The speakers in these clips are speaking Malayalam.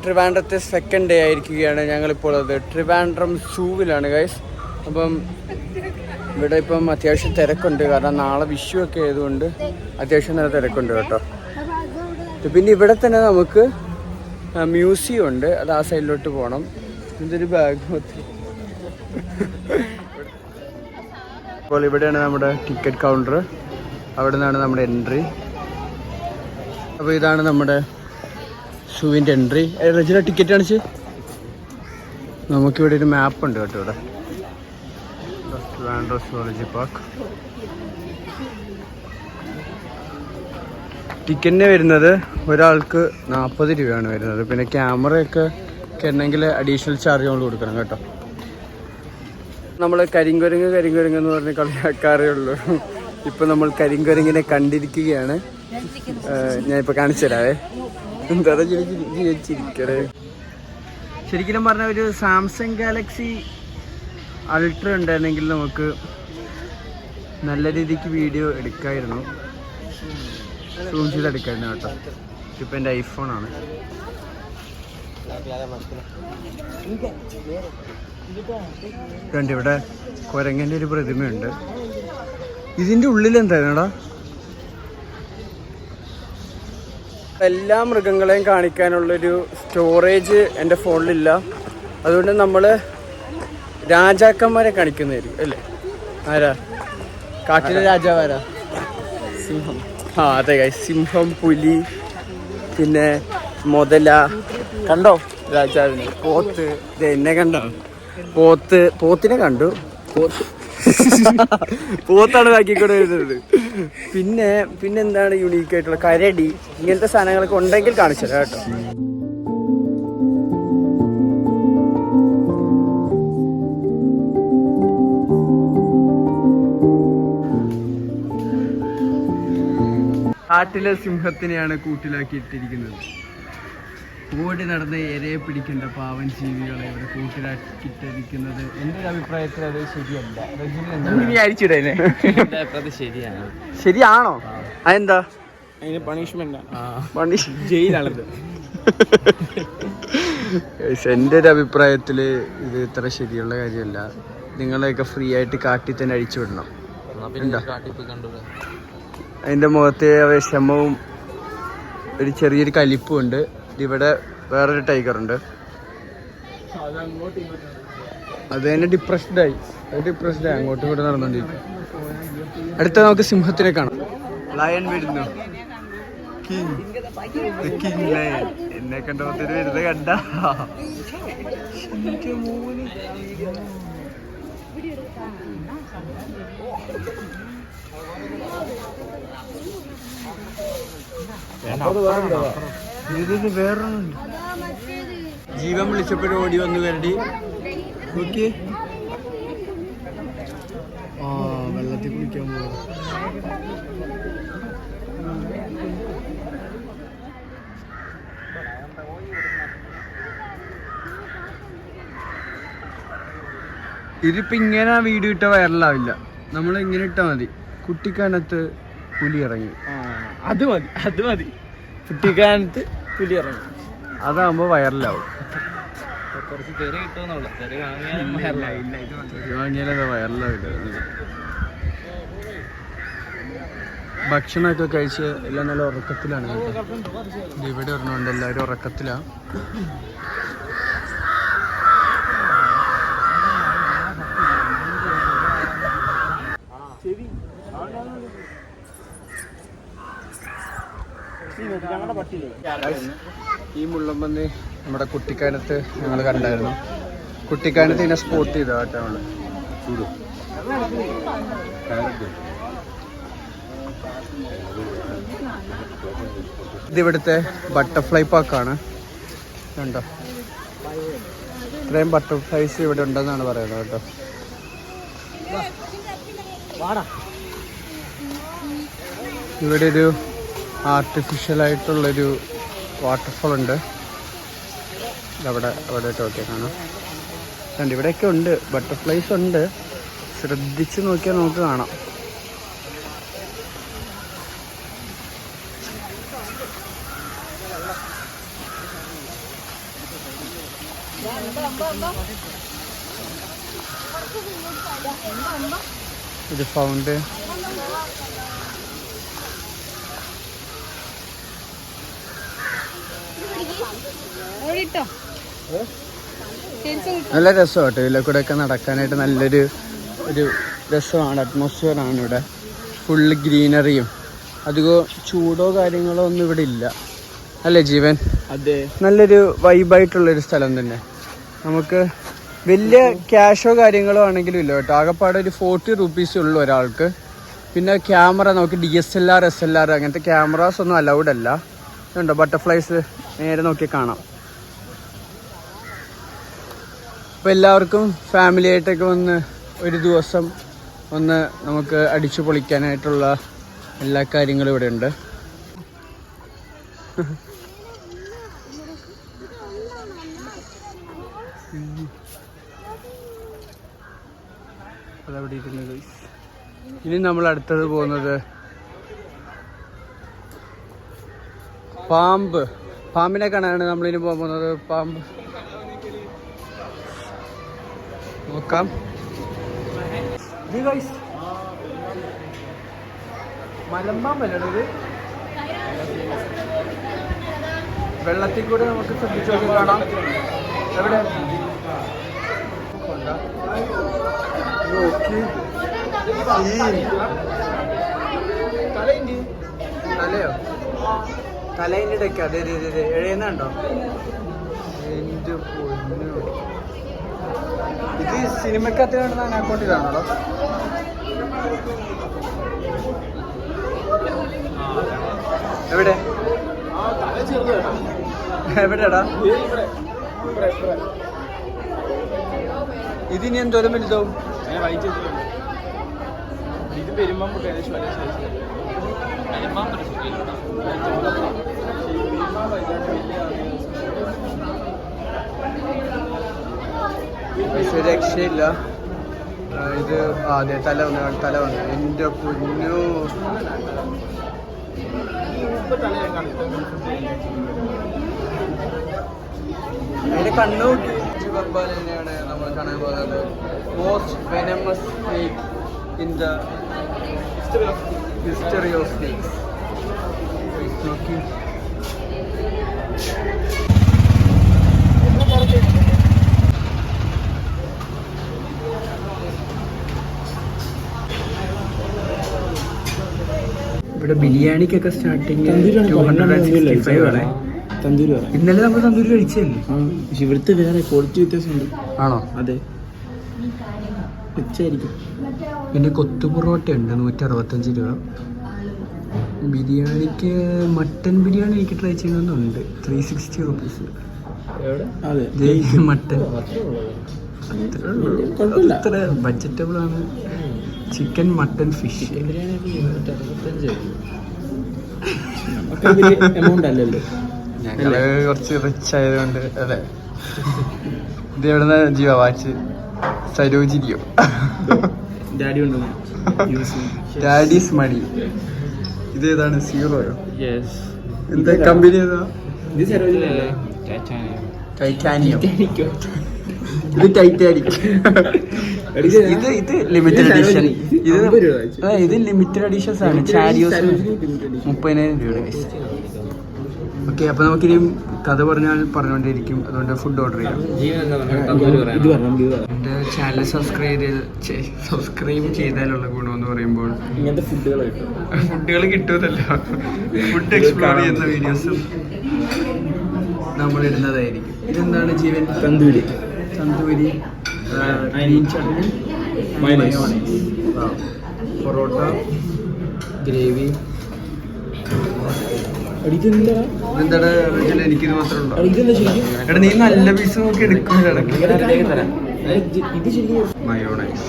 ട്രിവാൻഡ്രത്തെ സെക്കൻഡ് ഡേ ആയിരിക്കുകയാണ്. ഞങ്ങളിപ്പോൾ അത് ട്രിവാൻഡ്രം സൂവിലാണ് ഗൈസ്. അപ്പം ഇവിടെ ഇപ്പം അത്യാവശ്യം തിരക്കുണ്ട്, കാരണം നാളെ വിഷു ഒക്കെ ആയതുകൊണ്ട് അത്യാവശ്യം നല്ല തിരക്കുണ്ട് കേട്ടോ. പിന്നെ ഇവിടെ തന്നെ നമുക്ക് മ്യൂസിയം ഉണ്ട്, അത് ആ സൈഡിലോട്ട് പോകണം. ഇതൊരു ബാഗ് മൊത്തം. അപ്പോൾ ഇവിടെയാണ് നമ്മുടെ ടിക്കറ്റ് കൗണ്ടർ, അവിടെ നിന്നാണ് നമ്മുടെ എൻട്രി. അപ്പോൾ ഇതാണ് നമ്മുടെ സൂവിൻ്റെ എൻട്രി. റെജിന ടിക്കറ്റ് കാണിച്ച്. നമുക്കിവിടെ ഒരു മാപ്പ് ഉണ്ട് കേട്ടോ. ഇവിടെ ട്രിവാൻഡ്രം സുവോളജി പാർക്ക്. ടിക്കറ്റിന് വരുന്നത് ഒരാൾക്ക് 40 രൂപയാണ് വരുന്നത്. പിന്നെ ക്യാമറയൊക്കെ ഉണ്ടെങ്കിൽ അഡീഷണൽ ചാർജ് നമ്മൾ കൊടുക്കണം കേട്ടോ. നമ്മൾ കരിങ്കുരങ്ങ് എന്ന് പറഞ്ഞ് കളിയാക്കാറേ ഉള്ളൂ. ഇപ്പം നമ്മൾ കരിങ്കുരങ്ങിനെ കണ്ടിരിക്കുകയാണ്. ഞാനിപ്പോൾ കാണിച്ചു തരാവേ. എന്താ ചിരിക്കണേ. ശരിക്കും പറഞ്ഞ ഒരു സാംസങ് ഗാലക്സി അൾട്ര ഉണ്ടായിരുന്നെങ്കിൽ നമുക്ക് നല്ല രീതിക്ക് വീഡിയോ എടുക്കായിരുന്നു, സൂം ചെയ്ത് എടുക്കായിരുന്നു കേട്ടോ. ഇപ്പം എൻ്റെ ഐഫോണാണ്. ഇവിടെ കുരങ്ങൻ്റെ ഒരു പ്രതിമയുണ്ട്. ഇതിൻ്റെ ഉള്ളിൽ എന്തായിരുന്നടാ? എല്ലാ മൃഗങ്ങളെയും കാണിക്കാനുള്ളൊരു സ്റ്റോറേജ് എൻ്റെ ഫോണിലില്ല. അതുകൊണ്ട് നമ്മൾ രാജാക്കന്മാരെ കാണിക്കുന്നതായിരിക്കും അല്ലേ? ആരാ കാട്ടിലെ രാജാവാരാ? സിംഹം. അതെ ഗൈസ്, സിംഹം, പുലി, പിന്നെ മുതല. കണ്ടോ രാജാവിനെ? പോത്ത്. എന്നെ കണ്ടോ? പോത്തിനെ കണ്ടു. പോത്താണ് ബാക്കിക്കൂടെ വരുന്നത്. പിന്നെ എന്താണ് യുണീക്ക് ആയിട്ടുള്ള കരടി, ഇങ്ങനത്തെ സാധനങ്ങളൊക്കെ ഉണ്ടെങ്കിൽ കാണിച്ചു തരാം കേട്ടോ. കാട്ടിലെ സിംഹത്തിനെയാണ് കൂട്ടിലാക്കിയിട്ടിരിക്കുന്നത്. ഓടി നടന്ന് ഇരയെ പിടിക്കേണ്ട പാവൻ ജീവികളെ ഇവിടെ കൂട്ടിലാക്കിയിട്ടിരിക്കുന്നത് എൻ്റെ ഒരു അഭിപ്രായത്തിൽ അത് ശരിയല്ല. ശരിയാണോ? അതെന്താ? അതിന് പണിഷ്മെന്റ് ജയിലാണത്. എൻ്റെ ഒരു അഭിപ്രായത്തിൽ ഇത് ഇത്ര ശരിയുള്ള കാര്യമല്ല. നിങ്ങളെയൊക്കെ ഫ്രീ ആയിട്ട് കാട്ടിൽ തന്നെ അഴിച്ചു വിടണം. അതിൻ്റെ മുഖത്തെ വിഷമവും ഒരു ചെറിയൊരു കലിപ്പും ഉണ്ട്. ഇവിടെ വേറൊരു ടൈഗർ ഉണ്ട്, അത് തന്നെ ഡിപ്രസ്ഡായി അങ്ങോട്ടും ഇങ്ങോട്ടും നടന്നുകൊണ്ടിരിക്കും. അടുത്ത നമുക്ക് സിംഹത്തിനെ കാണാം. ലയൺ വരുന്നു. King lion. എന്നെ കണ്ടോത്തിന് വരുന്നത് കണ്ട. വേറൊന്നുണ്ട്. ജീവൻ വിളിച്ചപ്പോഴും ഓടി വന്നു കരടി. ഓക്കെ, വെള്ളത്തിൽ കുളിക്കാൻ പോകും. ഇതിപ്പോ ഇങ്ങനെ വീഡിയോ ഇട്ട വൈറലാവില്ല. നമ്മൾ ഇങ്ങനെ ഇട്ടാൽ മതി. കുട്ടിക്കാനത്ത് പുലി ഇറങ്ങി. അത് മതി കുട്ടിക്കാനത്ത് പുലി ഇറങ്ങി. അതാകുമ്പോ വൈറലാവും. വാങ്ങിയാലത് വൈറലാവില്ല. ഭക്ഷണമൊക്കെ കഴിച്ച് എല്ലാം നല്ല ഉറക്കത്തിലാണ്. ഇവിടെ ഒരെണ്ണമുണ്ട്, എല്ലാവരും ഉറക്കത്തിലാണ്. ഈ മുള്ളമ്പന്നി നമ്മുടെ കുട്ടിക്കാനത്ത് ഞങ്ങൾ കണ്ടായിരുന്നു. കുട്ടിക്കാനത്ത് ഇതിനെ സ്പോട്ട് ചെയ്ത കേട്ടോ നമ്മള്. ഇതിവിടുത്തെ ബട്ടർഫ്ലൈ പാർക്കാണ്. കണ്ടോ, ഇത്രയും ബട്ടർഫ്ലൈസ് ഇവിടെ ഉണ്ടെന്നാണ് പറയുന്നത് കേട്ടോ. ഇവിടെ ഒരു ആർട്ടിഫിഷ്യലായിട്ടുള്ളൊരു വാട്ടർഫോൾ ഉണ്ട്. അവിടെ ഒക്കെ കാണാം. കണ്ട് ഇവിടെയൊക്കെ ഉണ്ട്, ബട്ടർഫ്ലൈസ് ഉണ്ട്. ശ്രദ്ധിച്ച് നോക്കിയാൽ നമുക്ക് കാണാം. ഇത് ഫൗണ്ട് നല്ല രസമാട്ടോ ഇതിലെ കൂടെ ഒക്കെ നടക്കാനായിട്ട് നല്ലൊരു രസമാണ്, അറ്റ്മോസ്ഫിയർ ആണ് ഇവിടെ. ഫുള്ള് ഗ്രീനറിയും, അധികം ചൂടോ കാര്യങ്ങളോ ഒന്നും ഇവിടെ ഇല്ല അല്ലേ ജീവൻ? അതെ, നല്ലൊരു വൈബായിട്ടുള്ളൊരു സ്ഥലം തന്നെ. നമുക്ക് വലിയ ക്യാഷോ കാര്യങ്ങളോ ആണെങ്കിലും ഇല്ല കേട്ടോ. ആകെപ്പാടെ ഒരു 40 rupees ഉള്ളൂ ഒരാൾക്ക്. പിന്നെ ക്യാമറ നമുക്ക് DSLR SLR അങ്ങനത്തെ ക്യാമറാസ് ഒന്നും അലൗഡ് അല്ല. ഇതുണ്ടോ ബട്ടർഫ്ലൈസ് നേരെ നോക്കി കാണാം. അപ്പോൾ എല്ലാവർക്കും ഫാമിലി ആയിട്ടൊക്കെ വന്ന് ഒരു ദിവസം ഒന്ന് നമുക്ക് അടിച്ചു പൊളിക്കാനായിട്ടുള്ള എല്ലാ കാര്യങ്ങളും ഇവിടെ ഉണ്ട്. അതവിടെ ഇരുന്നത്. ഇനി നമ്മൾ അടുത്തത് പോകുന്നത് പാമ്പിനെ കാണാനാണ് നമ്മളിനി പോകുന്നത്. പാമ്പ് നോക്കാം. മലമ്പാമ്പല്ലേ ഇത്? വെള്ളത്തിൽ കൂടെ നമുക്ക് ശ്രദ്ധിച്ചു നോക്കി കാണാം. എവിടെ തലയോ? തലേൻ്റെ ഇടയ്ക്ക് അതെ എഴുതുന്നുണ്ടോ? എൻ്റെ പൊന്നു, ഇത് സിനിമക്കകത്ത് കാണുന്ന അക്കൗണ്ടിലാണോ? എവിടെ എവിടെടാ? ഇതിനി എന്തോരം വലുതാവും? ഇത് പെരുമ്പാമ്പ് രക്ഷയില്ല. ഇത് അതെ തല വന്നു. എൻ്റെ പൊന്നു, അതിന്റെ കണ്ണു നോക്കി. ബർബാലിനെയാണ് നമ്മൾ കാണാൻ പോകുന്നത്. Most venomous snake in the history of snakes. നോക്കി ഇവിടെ ബിരിയാണിക്കൊക്കെ സ്റ്റാർട്ടിങ് 265 ആണ്. ഇന്നലെ നമ്മൾ തന്തൂരി കഴിച്ചല്ലേ? പക്ഷെ ഇവിടുത്തെ വേറെ ക്വാളിറ്റി വ്യത്യാസമുണ്ട്. ആണോ? അതെ, ഉച്ചായിരിക്കും. പിന്നെ കൊത്തു പൊറോട്ട ഉണ്ട് 165 രൂപ. ബിരിയാണിക്ക് മട്ടൻ ബിരിയാണി എനിക്ക് ട്രൈ ചെയ്യണമെന്നുണ്ട് 360 rupees. അതെ, മട്ടൻ അത്ര ബഡ്ജറ്റബിൾ ആണ്. ചിക്കൻ, മട്ടൻ, ഫിഷ് എമൗണ്ട് അല്ലല്ലോ. ഞങ്ങള് കുറച്ച് റിച്ച് ആയതുകൊണ്ട്. അതെ, ഇത് എവിടുന്ന ജീവ വാച്ച്? സരോജിനിയോ? ഡാഡീസ് മണി. ഇത് ഏതാണ്? സീറോയോ? എന്താ കമ്പനി ഏതാ? ടൈറ്റാനിയം. ഇത് ടൈറ്റാനിക്. ഇത് ലിമിറ്റഡ് എഡിഷൻ. ഇത് ലിമിറ്റഡ് എഡിഷൻസ് ആണ്. ചാരിയോസ് 30,000 രൂപയുടെ. ഓക്കെ, അപ്പോൾ നമുക്കിനി കഥ പറഞ്ഞുകൊണ്ടിരിക്കും. അതുകൊണ്ട് ഫുഡ് ഓർഡർ ചെയ്യാം. എൻ്റെ ചാനൽ സബ്സ്ക്രൈബ് ചെയ്താലുള്ള ഗുണമെന്ന് പറയുമ്പോൾ ഇങ്ങനത്തെ ഫുഡുകൾ കിട്ടുമല്ലോ. ഫുഡ് എക്സ്പ്ലോർ ചെയ്യുന്ന വീഡിയോസും നമ്മൾ ഇടുന്നതായിരിക്കും. ഇതെന്താണ് ജീവൻ? Tandoori, green chutney, parotta, gravy. എന്താണ് എനിക്കിത് മാത്രം ഉണ്ടോ? എടാ നീ നല്ല പീസ് നോക്കി എടുക്കുന്ന മയോണൈസ്.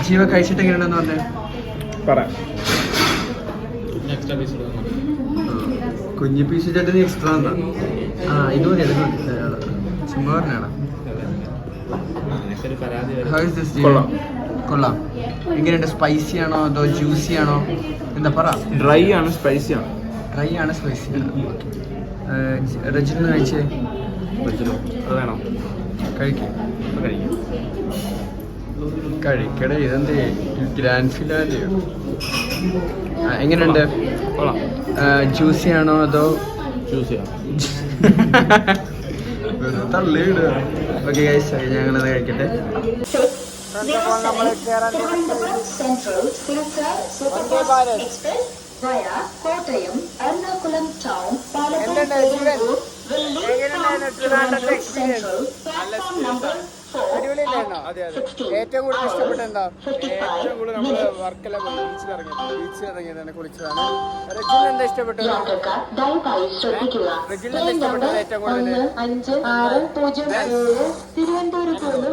ജീവ കഴിച്ചിട്ട് എങ്ങനെയാണെന്ന് പറഞ്ഞേ? കുഞ്ഞു പീസ് ചേട്ടന് എക്സ്ട്രാ എന്താ? ഇത് മതി. ചുമ്മാ പറഞ്ഞാടാ. കൊള്ളാം. എങ്ങനെയുണ്ട്? സ്പൈസി ആണോ അതോ ജ്യൂസി ആണോ? എന്താ പറ. ഡ്രൈ ആണ്, സ്പൈസി ആണ്. ഡ്രൈ ആണ്, സ്പൈസി ആണ്. റജിന് കഴിച്ചേ. അത് വേണോ? കഴിക്കും. കഴിക്കും. കഴിക്കടേ. ഇതെന്ത് ഗ്രാൻഡ് ഫിനാലെ? എങ്ങനെയുണ്ട്? കൊള്ളാം. ജ്യൂസി ആണോ അതോ ചൂസ് ചെയ്യാം. തള്ളിയിടുക. ഓക്കെ ഗൈസ്, ഞങ്ങളത് കഴിക്കട്ടെ. കോട്ടയം എറണാകുളം ടൗൺ അടിപൊളിയല്ലായിരുന്നോ? അതെ അതെ. ഏറ്റവും കൂടുതൽ ഇഷ്ടപ്പെട്ട എന്താ? ഏറ്റവും കൂടുതൽ നമ്മൾ വർക്കല ബീച്ചിലിറങ്ങിയതാണ്, കുളിച്ചതാണ്. റജിന് എന്താ ഇഷ്ടപ്പെട്ടത്? റജിന് എന്താ ഇഷ്ടപ്പെട്ടത് ഏറ്റവും കൂടുതൽ? 5 6 0 7 തിരുവനന്തപുരത്ത്